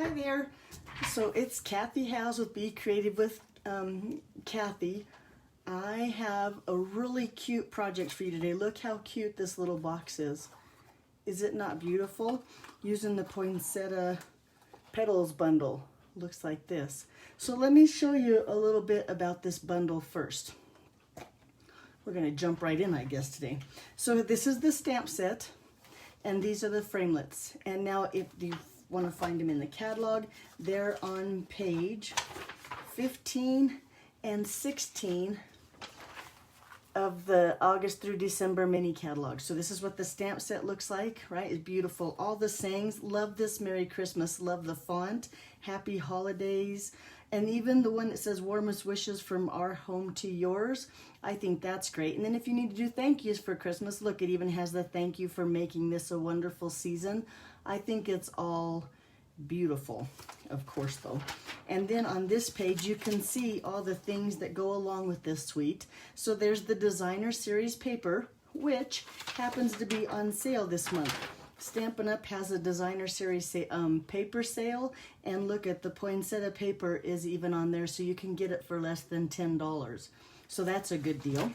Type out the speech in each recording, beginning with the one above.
Hi there. So it's Kathy House with Be Creative with Kathy. I have a really cute project for you today. Look how cute this little box is. Is it not beautiful? Using the poinsettia petals bundle. Looks like this. So let me show you a little bit about this bundle first. We're going to jump right in, I guess, today. So this is the stamp set, and these are the framelits. And now if you want to find them in the catalog, they're on page 15 and 16 of the August through December mini catalog. So this is what the stamp set looks like, right? It's beautiful. All the sayings, love this Merry Christmas, love the font, Happy Holidays, and even the one that says warmest wishes from our home to yours. I think that's great. And then if you need to do thank yous for Christmas, look, it even has the thank you for making this a wonderful season. I think it's all beautiful, of course, though. And then on this page, you can see all the things that go along with this suite. So there's the designer series paper, which happens to be on sale this month. Stampin' Up! Has a designer series paper sale, and look at the poinsettia paper is even on there, so you can get it for less than $10. So that's a good deal.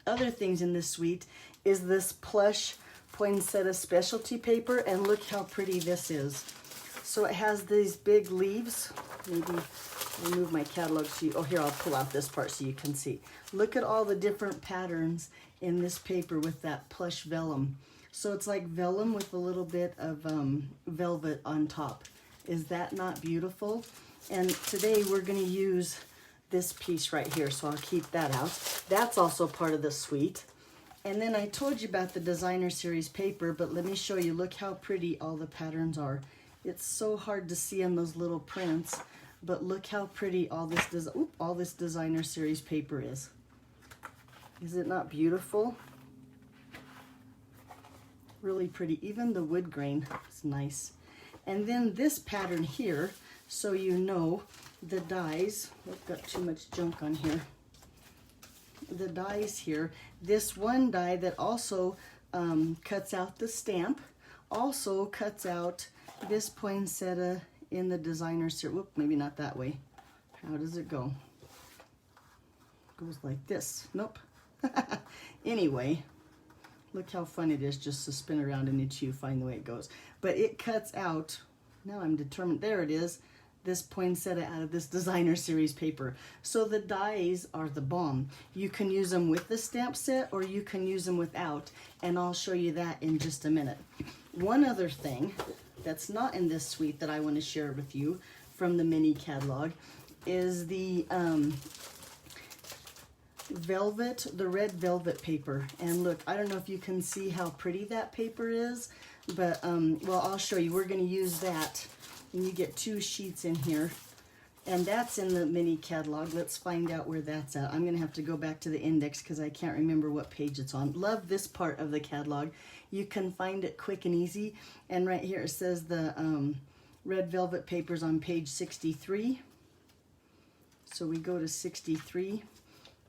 Other things in this suite is this plush poinsettia specialty paper, and look how pretty this is. So it has these big leaves. Maybe remove my catalog so you, oh here, I'll pull out this part so you can see. Look at all the different patterns in this paper with that plush vellum. So it's like vellum with a little bit of velvet on top. Is that not beautiful? And today we're going to use this piece right here, so I'll keep that out. That's also part of the suite. And then I told you about the designer series paper, but let me show you. Look how pretty all the patterns are. It's so hard to see in those little prints, but look how pretty all this designer series paper is. Is it not beautiful? Really pretty. Even the wood grain is nice. And then this pattern here, so you know, the dies, I've got too much junk on here. The dies here, this one die that also cuts out the stamp, also cuts out this poinsettia in the designer series. Whoop, maybe not that way. How does it go? Goes like this. Nope. Anyway, look how fun it is just to spin around and you find the way it goes. But it cuts out, now I'm determined, there it is, this poinsettia out of this designer series paper. So the dies are the bomb. You can use them with the stamp set or you can use them without, and I'll show you that in just a minute. One other thing that's not in this suite that I want to share with you from the mini catalog is the velvet, the red velvet paper. And look, I don't know if you can see how pretty that paper is, but well, I'll show you. We're going to use that, and you get 2 sheets in here, and that's in the mini catalog. Let's find out where that's at. I'm going to have to go back to the index because I can't remember what page it's on. Love this part of the catalog. You can find it quick and easy, and right here it says the red velvet papers on page 63. So we go to 63,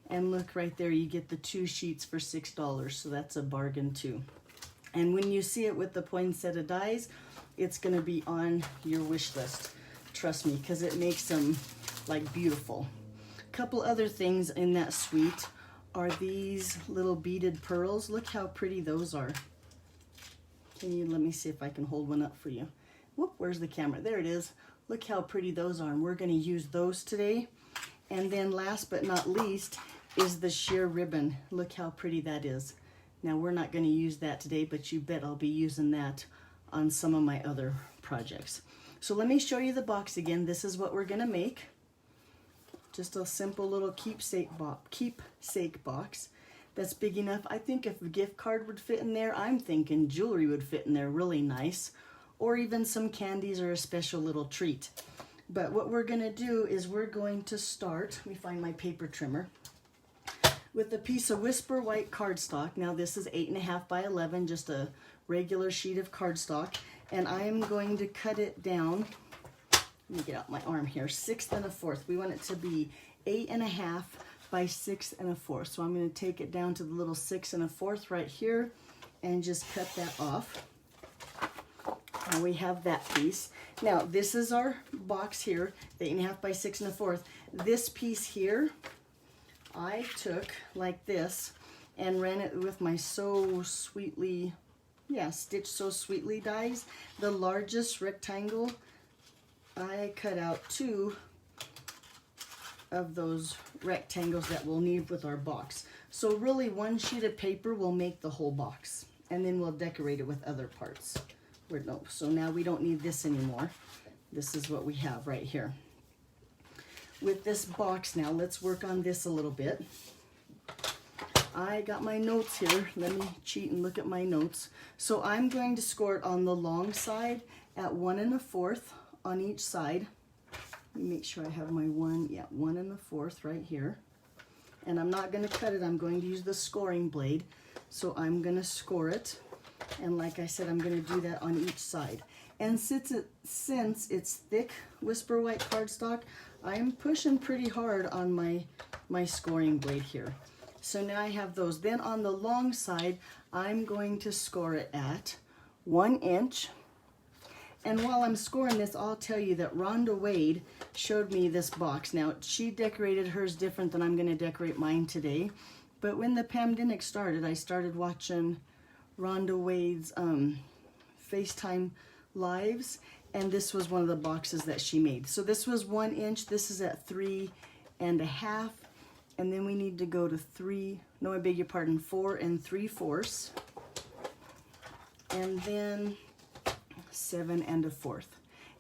and look right there, you get the 2 sheets for $6, so that's a bargain too. And when you see it with the poinsettia dies, it's going to be on your wish list. Trust me, because it makes them like beautiful. A couple other things in that suite are these little beaded pearls. Look how pretty those are. Can you let me see if I can hold one up for you? Whoop, where's the camera? There it is. Look how pretty those are, and we're going to use those today. And then last but not least is the sheer ribbon. Look how pretty that is. Now we're not going to use that today, but you bet I'll be using that on some of my other projects. So let me show you the box again. This is what we're going to make. Just a simple little keepsake box that's big enough. I think if a gift card would fit in there, I'm thinking jewelry would fit in there really nice, or even some candies or a special little treat. But what we're going to do is we're going to start, let me find my paper trimmer, with a piece of Whisper White cardstock. Now this is 8.5 by 11, just a regular sheet of cardstock, and I'm going to cut it down. Let me get out my arm here. 6 1/4. We want it to be 8.5 by 6 1/4. So I'm going to take it down to the little 6 1/4 right here and just cut that off. And we have that piece. Now, this is our box here, the 8.5 by 6 1/4. This piece here, I took like this and ran it with my So Sweetly, Stitch So Sweetly dies. The largest rectangle, I cut out 2 of those rectangles that we'll need with our box. So really 1 sheet of paper will make the whole box, and then we'll decorate it with other parts. So now we don't need this anymore. This is what we have right here. With this box now, let's work on this a little bit. I got my notes here. Let me cheat and look at my notes. So I'm going to score it on the long side at 1 1/4 on each side. Let me make sure I have my 1 1/4 right here. And I'm not going to cut it, I'm going to use the scoring blade. So I'm going to score it. And like I said, I'm going to do that on each side. And since it's thick Whisper White cardstock, I'm pushing pretty hard on my scoring blade here. So now I have those. Then on the long side, I'm going to score it at 1 inch. And while I'm scoring this, I'll tell you that Rhonda Wade showed me this box. Now, she decorated hers different than I'm going to decorate mine today. But when the pandemic started, I started watching Rhonda Wade's FaceTime lives, and this was one of the boxes that she made. So this was 1 inch, this is at 3 1/2, and then we need to go to 4 3/4, and then 7 1/4.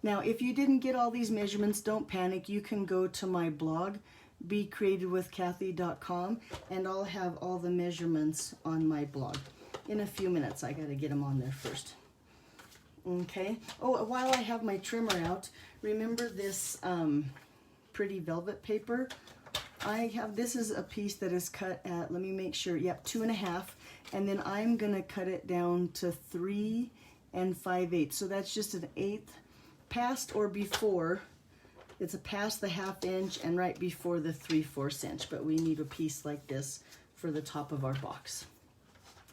Now, if you didn't get all these measurements, don't panic. You can go to my blog, becreativewithkathy.com, and I'll have all the measurements on my blog. In a few minutes, I gotta get them on there first. Okay. Oh, while I have my trimmer out, remember this pretty velvet paper? This is a piece that is cut at, let me make sure, 2 1/2, and then I'm gonna cut it down to 3 5/8. So that's just an 1/8 past or before. It's a past the 1/2 inch and right before the 3/4 inch, but we need a piece like this for the top of our box.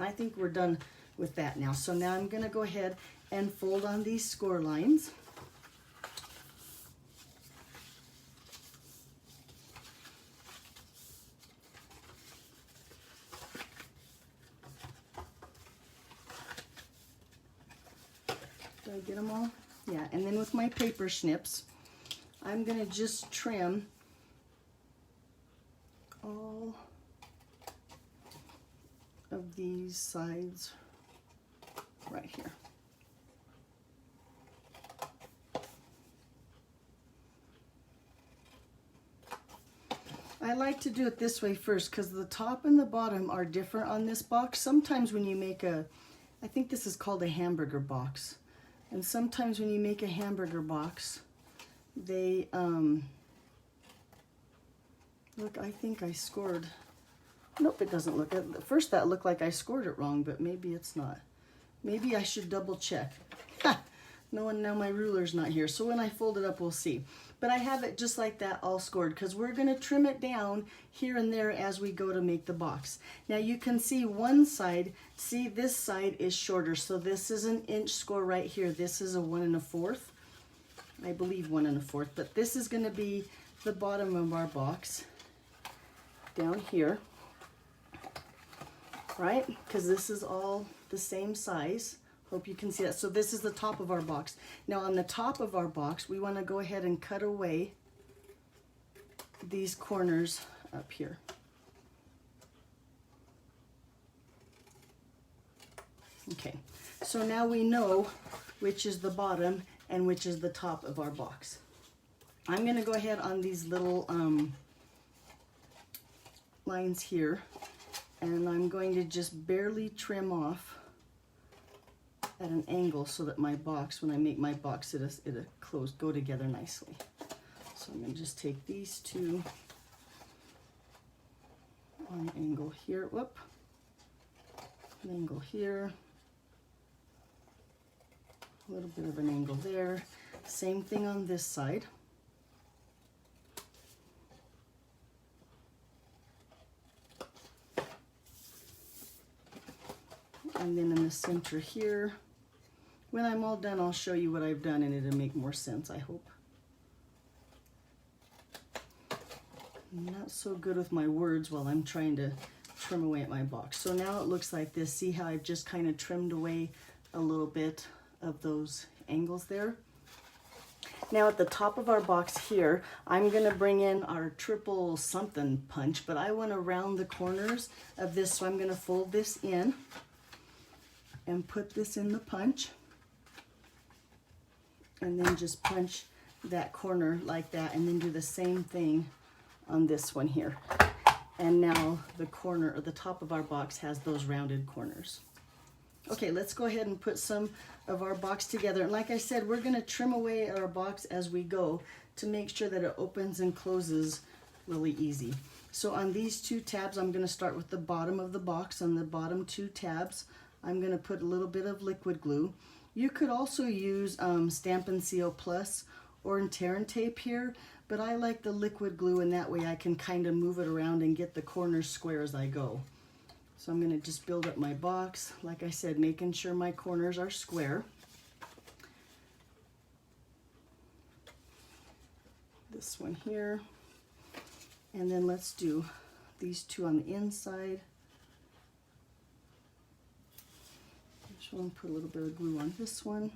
I think we're done with that now. So now I'm gonna go ahead and fold on these score lines. Did I get them all? Yeah, and then with my paper snips, I'm gonna just trim all of these sides right here. I like to do it this way first because the top and the bottom are different on this box. Sometimes when you make I think this is called a hamburger box. And sometimes when you make a hamburger box, they, look, I think I scored. Nope, it doesn't look. At first that looked like I scored it wrong, but maybe it's not. Maybe I should double check. No, now my ruler's not here. So when I fold it up, we'll see. But I have it just like that, all scored, because we're going to trim it down here and there as we go to make the box. Now you can see one side, see this side is shorter. So this is an inch score right here. This is a 1 1/4. I believe 1 1/4, but this is going to be the bottom of our box down here, right? Because this is all the same size. Hope you can see that. So this is the top of our box. Now on the top of our box, we want to go ahead and cut away these corners up here. Okay, so now we know which is the bottom and which is the top of our box. I'm going to go ahead on these little lines here, and I'm going to just barely trim off at an angle so that my box, when I make my box, it'll go together nicely. So I'm going to just take these two on an angle here, whoop, an angle here, a little bit of an angle there. Same thing on this side. And then in the center here, When I'm all done, I'll show you what I've done and it'll make more sense, I hope. I'm not so good with my words while I'm trying to trim away at my box. So now it looks like this. See how I've just kind of trimmed away a little bit of those angles there? Now at the top of our box here, I'm going to bring in our triple something punch, but I want to round the corners of this, so I'm going to fold this in and put this in the punch, and then just punch that corner like that, and then do the same thing on this one here. And now the corner or the top of our box has those rounded corners. Okay, let's go ahead and put some of our box together. And like I said, we're going to trim away at our box as we go to make sure that it opens and closes really easy. So on these two tabs, I'm going to start with the bottom of the box. On the bottom two tabs, I'm going to put a little bit of liquid glue. You could also use Stampin' Seal Plus or Tear and Tape here, but I like the liquid glue, and that way I can kind of move it around and get the corners square as I go. So I'm going to just build up my box, like I said, making sure my corners are square. This one here. And then let's do these two on the inside. This one, put a little bit of glue on this one.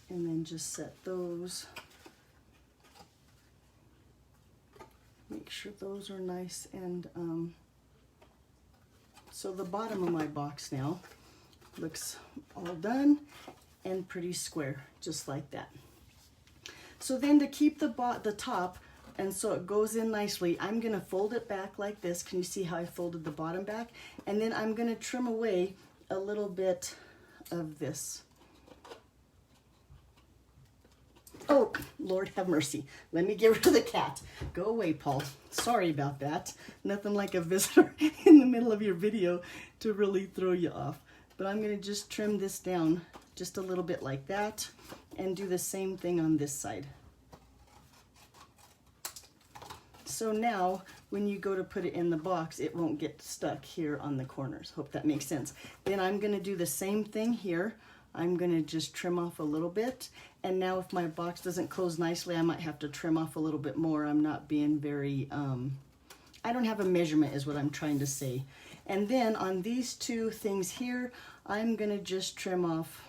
And then just set those. Make sure those are nice and so the bottom of my box now looks all done and pretty square, just like that. So then to keep the top, and so it goes in nicely, I'm going to fold it back like this. Can you see how I folded the bottom back? And then I'm going to trim away a little bit of this. Oh, Lord have mercy. Let me get rid of the cat. Go away, Paul. Sorry about that. Nothing like a visitor in the middle of your video to really throw you off. But I'm going to just trim this down just a little bit like that and do the same thing on this side. So now when you go to put it in the box, it won't get stuck here on the corners. Hope that makes sense. Then I'm going to do the same thing here. I'm going to just trim off a little bit. And now if my box doesn't close nicely, I might have to trim off a little bit more. I'm not being very, I don't have a measurement is what I'm trying to say. And then on these two things here, I'm going to just trim off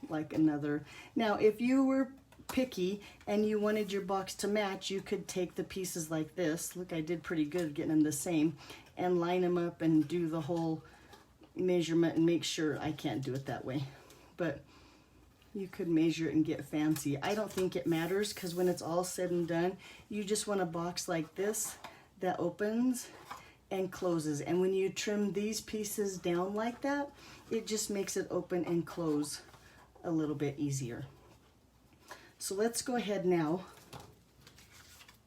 like another. Now, if you were picky and you wanted your box to match, you could take the pieces like this. Look, I did pretty good getting them the same, and line them up and do the whole measurement and make sure. I can't do it that way, but you could measure it and get fancy. I don't think it matters, because when it's all said and done, you just want a box like this that opens and closes. And when you trim these pieces down like that, it just makes it open and close a little bit easier. So let's go ahead now.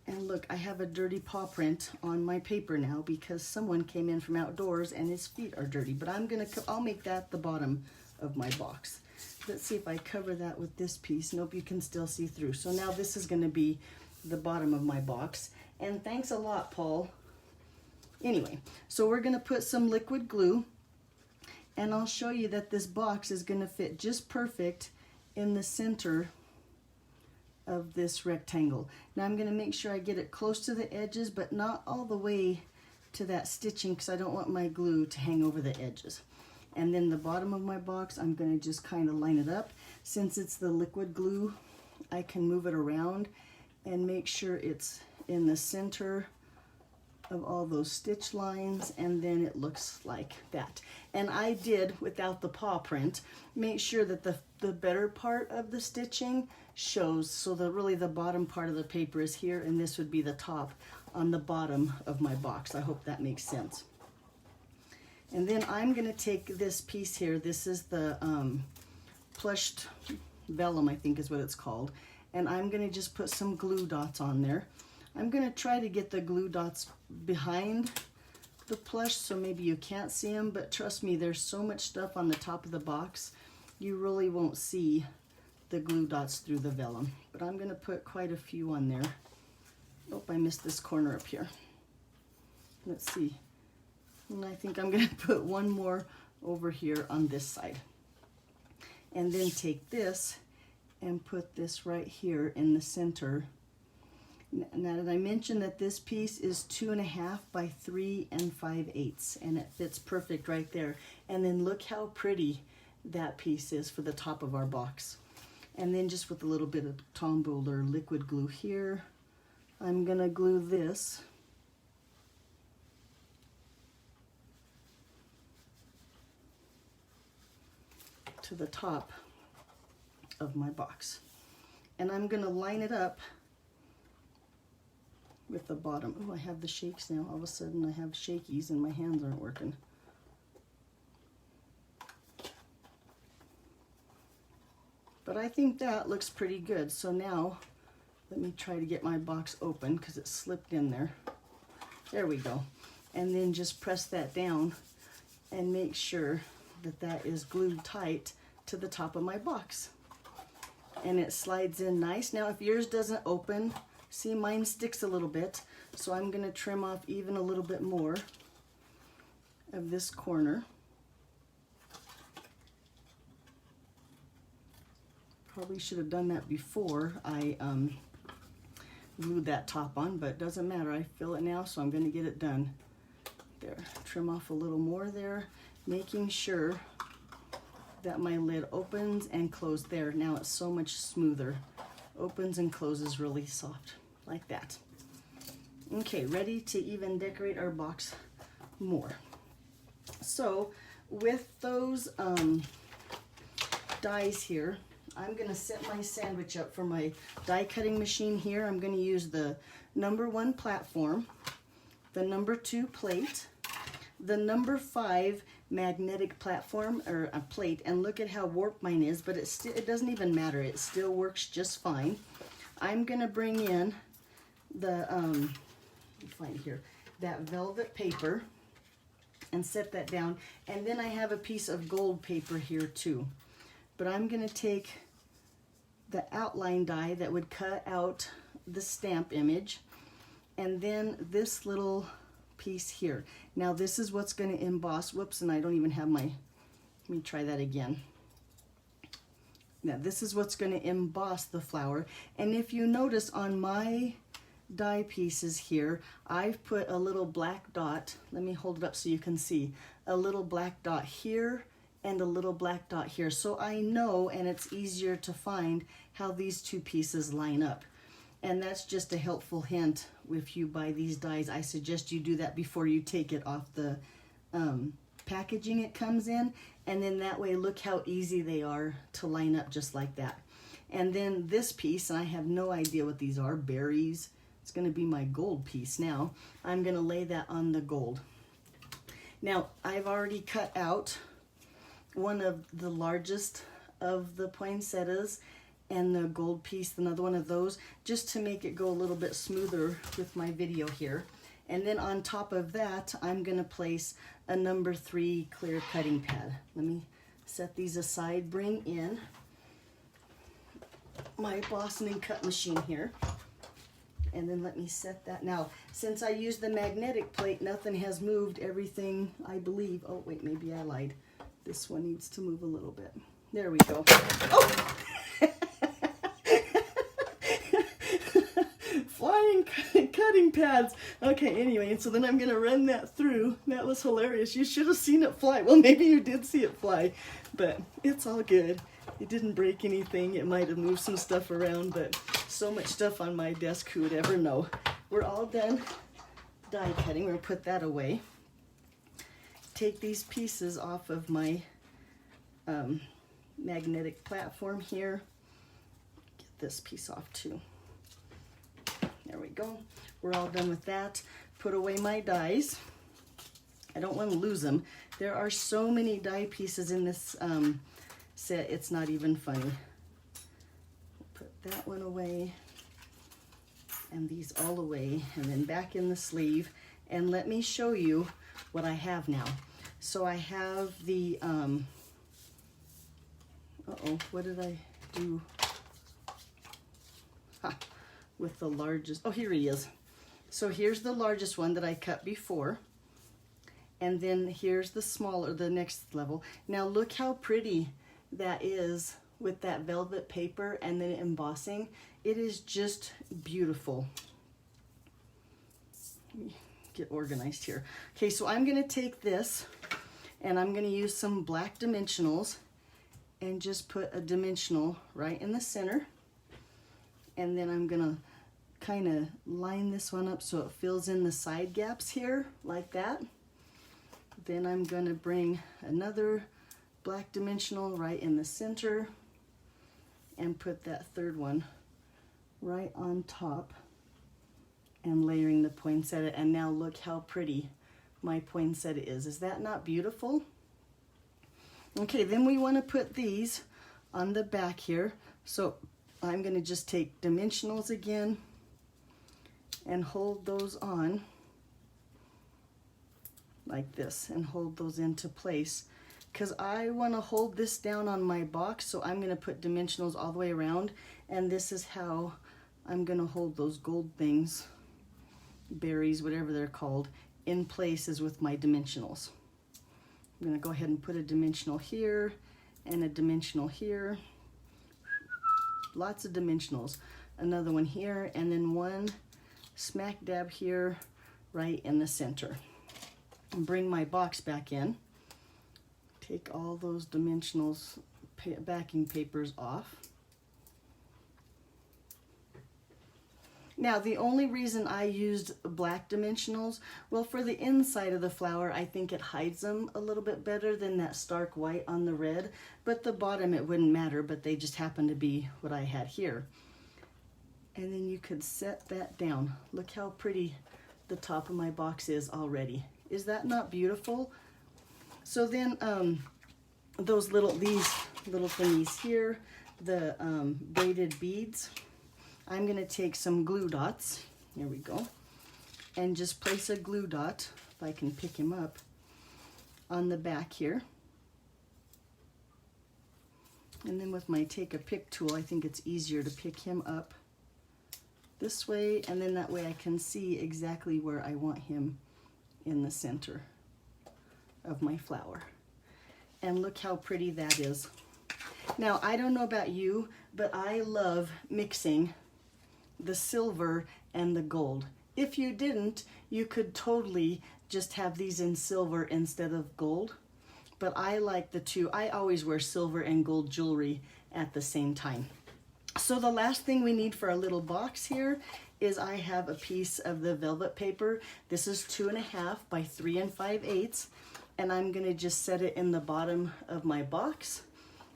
And look, I have a dirty paw print on my paper now because someone came in from outdoors and his feet are dirty. But I'll make that the bottom of my box. Let's see if I cover that with this piece. Nope, you can still see through. So now this is going to be the bottom of my box. And thanks a lot, Paul. Anyway, so we're going to put some liquid glue, and I'll show you that this box is going to fit just perfect in the center of this rectangle. Now I'm going to make sure I get it close to the edges, but not all the way to that stitching, because I don't want my glue to hang over the edges. And then the bottom of my box, I'm going to just kind of line it up. Since it's the liquid glue, I can move it around and make sure it's in the center of all those stitch lines, and then it looks like that. And I did, without the paw print, make sure that the better part of the stitching shows, so that really the bottom part of the paper is here, and this would be the top on the bottom of my box. I hope that makes sense. And then I'm going to take this piece here. This is the plushed vellum, I think is what it's called. And I'm going to just put some glue dots on there. I'm going to try to get the glue dots behind the plush, so maybe you can't see them, but trust me, there's so much stuff on the top of the box, you really won't see the glue dots through the vellum. But I'm going to put quite a few on there. Oh, I missed this corner up here. Let's see. And I think I'm going to put one more over here on this side. And then take this and put this right here in the center. Now, did I mention that this piece is 2.5 by 3 5/8, and it fits perfect right there. And then look how pretty that piece is for the top of our box. And then just with a little bit of Tombow or liquid glue here, I'm gonna glue this to the top of my box. And I'm gonna line it up with the bottom. Oh, I have the shakes now. All of a sudden I have shakies and my hands aren't working. But I think that looks pretty good. So now let me try to get my box open because it slipped in there. There we go. And then just press that down and make sure that that is glued tight to the top of my box. And it slides in nice. Now if yours doesn't open, see, mine sticks a little bit, so I'm gonna trim off even a little bit more of this corner. Probably should have done that before I glued that top on, but it doesn't matter. I feel it now, so I'm gonna get it done. There, trim off a little more there, making sure that my lid opens and closes there. Now it's so much smoother. Opens and closes really soft, like that. Okay, ready to even decorate our box more. So with those dies here, I'm gonna set my sandwich up for my die cutting machine here. I'm gonna use the #1 platform, the #2 plate, the #5 magnetic platform or a plate, and look at how warped mine is, but it doesn't even matter. It still works just fine. I'm gonna bring in the let me find here, that velvet paper and set that down, and then I have a piece of gold paper here too. But I'm gonna take the outline die that would cut out the stamp image, and then this little piece here. Now this is what's going to emboss. Whoops, and I don't even have my, let me try that again. Now this is what's going to emboss the flower. And if you notice on my die pieces here, I've put a little black dot. Let me hold it up so you can see. A little black dot here and a little black dot here. So I know, and it's easier to find how these two pieces line up. And that's just a helpful hint. If you buy these dies, I suggest you do that before you take it off the packaging it comes in. And then that way, look how easy they are to line up just like that. And then this piece, and I have no idea what these are, berries. It's gonna be my gold piece now. I'm gonna lay that on the gold. Now, I've already cut out one of the largest of the poinsettias and the gold piece, another one of those, just to make it go a little bit smoother with my video here. And then on top of that, I'm gonna place a #3 clear cutting pad. Let me set these aside, bring in my Boston and cut machine here. And then let me set that. Now, since I used the magnetic plate, nothing has moved. Everything, I believe, oh wait, maybe I lied. This one needs to move a little bit. There we go. Oh! Flying cutting pads. Okay, anyway, and so then I'm gonna run that through. That was hilarious. You should have seen it fly. Well, maybe you did see it fly, but it's all good. It didn't break anything. It might have moved some stuff around, but so much stuff on my desk, who would ever know? We're all done die cutting. We're gonna put that away. Take these pieces off of my magnetic platform here. Get this piece off too. There we go. We're all done with that. Put away my dies. I don't want to lose them. There are so many die pieces in this set, it's not even funny. Put that one away, and these all away, and then back in the sleeve. And let me show you what I have now. So I have the, what did I do? With the largest, oh, here he is. So here's the largest one that I cut before. And then here's the smaller, the next level. Now look how pretty that is with that velvet paper and then embossing. It is just beautiful. Let me get organized here. Okay, so I'm gonna take this and I'm gonna use some black dimensionals and just put a dimensional right in the center. And then I'm gonna kind of line this one up so it fills in the side gaps here, like that. Then I'm gonna bring another black dimensional right in the center and put that third one right on top and layering the poinsettia. And now look how pretty my poinsettia is. Is that not beautiful? Okay, then we want to put these on the back here. So I'm going to just take dimensionals again and hold those on like this and hold those into place, because I want to hold this down on my box. So I'm going to put dimensionals all the way around, and this is how I'm going to hold those gold things, berries, whatever they're called, in place, is with my dimensionals. I'm going to go ahead and put a dimensional here and a dimensional here. Lots of dimensionals. Another one here, and then one smack dab here right in the center. And bring my box back in. Take all those dimensionals, backing papers off. Now, the only reason I used black dimensionals, well, for the inside of the flower, I think it hides them a little bit better than that stark white on the red, but the bottom, it wouldn't matter, but they just happen to be what I had here. And then you could set that down. Look how pretty the top of my box is already. Is that not beautiful? So then these little thingies here, the braided beads, I'm going to take some glue dots, here we go, and just place a glue dot, if I can pick him up, on the back here. And then with my take a pick tool, I think it's easier to pick him up this way, and then that way I can see exactly where I want him in the center of my flower. And look how pretty that is. Now, I don't know about you, but I love mixing the silver and the gold. If you didn't, you could totally just have these in silver instead of gold. But I like the two. I always wear silver and gold jewelry at the same time. So the last thing we need for our little box here is I have a piece of the velvet paper. This is 2.5 by 3 5/8, and I'm gonna just set it in the bottom of my box.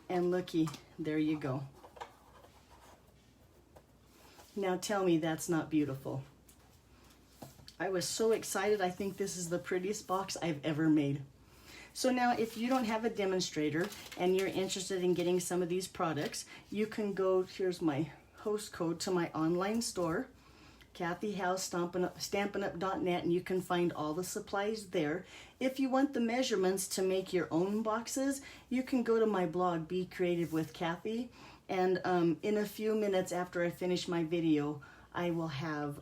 And looky, there you go. Now tell me that's not beautiful. I was so excited. I think this is the prettiest box I've ever made. So now if you don't have a demonstrator and you're interested in getting some of these products, you can go, here's my host code to my online store, Kathy House Stampin' Up.net, and you can find all the supplies there. If you want the measurements to make your own boxes, you can go to my blog, Be Creative with Kathy, and in a few minutes after I finish my video, I will have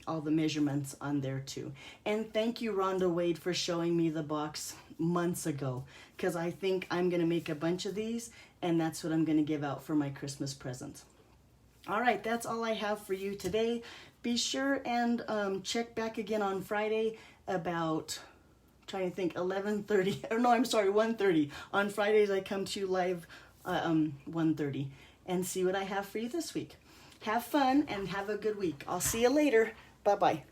all the measurements on there too. And thank you, Rhonda Wade, for showing me the box months ago, because I think I'm going to make a bunch of these, and that's what I'm going to give out for my Christmas presents. All right, that's all I have for you today. Be sure and check back again on Friday about, trying to think, 11:30, or no, I'm sorry, 1:30. On Fridays, I come to you live 1:30 and see what I have for you this week. Have fun and have a good week. I'll see you later. Bye-bye.